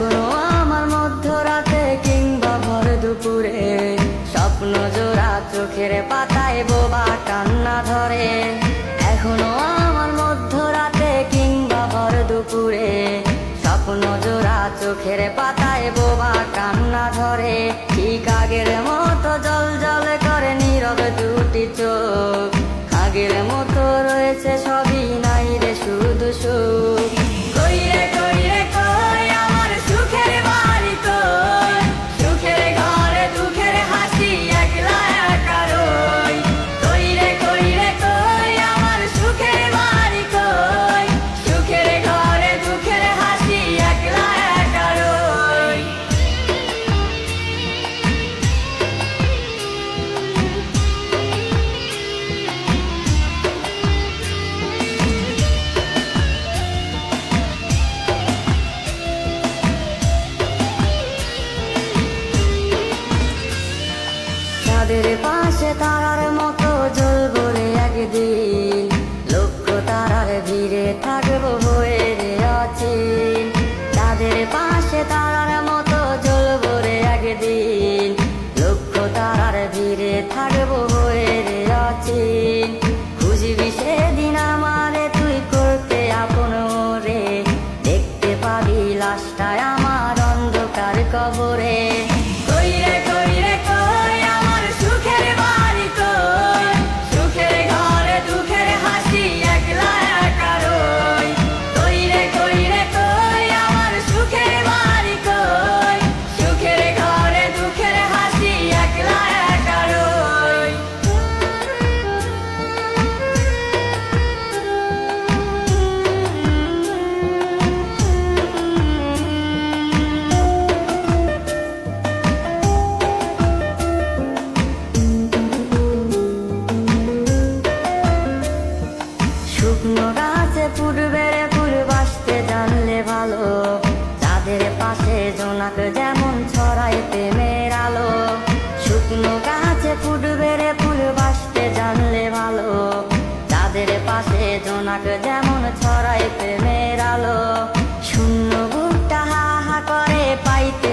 এখনো আমার মধ্যরাতে কিংবা ভর দুপুরে স্বপ্ন জোড়া চোখের পাতায় বোবা কান্না ধরে। এখনো আমার মধ্যরাতে কিংবা ভর দুপুরে স্বপ্ন জোড়া চোখের পাতায় বোবা কান্না ধরে। ঠিক আগের মতো জল জল করে নীরব দুটি চোখ, আগের মতো রয়েছে সবই, নাই রে শুধু সুখ। কই রে কই রে কই আমার সুখের বাড়ি কই, সুখের ঘরে দুঃখের হাসি একলা একা রই। কই রে কই আমার সুখের বাড়ি কই, সুখের ঘরে দুঃখের হাসি একলা একা রই। চাঁদের পাশে তারার মতো জ্বলবো রে একদিন, লক্ষ তারার ভিড়ে থাকবো হয়ে রে অচিন। চাঁদের পাশে তারার মতো জ্বলবো রে একদিন, লক্ষ তারার ভিড়ে থাকবো হয়ে রে অচিন। খুঁজবি সেদিন আমারে তুই করতে আপন রে, দেখতে পাবি লাশটায় আমার অন্ধকার কবরে। কই রে কই আমার সুখের বাড়ি কই, সুখের ঘরে দুঃখের হাসি একলা একা রই। কই রে কই আমার সুখের বাড়ি কই, সুখের ঘরে দুঃখের হাসি একলা একা রই। শুকনো গাছে পূর্বের ফুল বাসতে জানলে ভালো, চাঁদের পাশে জোনাক যেমন ছড়ায় প্রেমের আলো। শুকনো গাছে পূর্বের ফুল বাসতে জানলে ভালো, চাঁদের পাশে জোনাক যেমন ছড়ায় প্রেমের আলো। শূন্য বুকটা হা হা করে পাইতে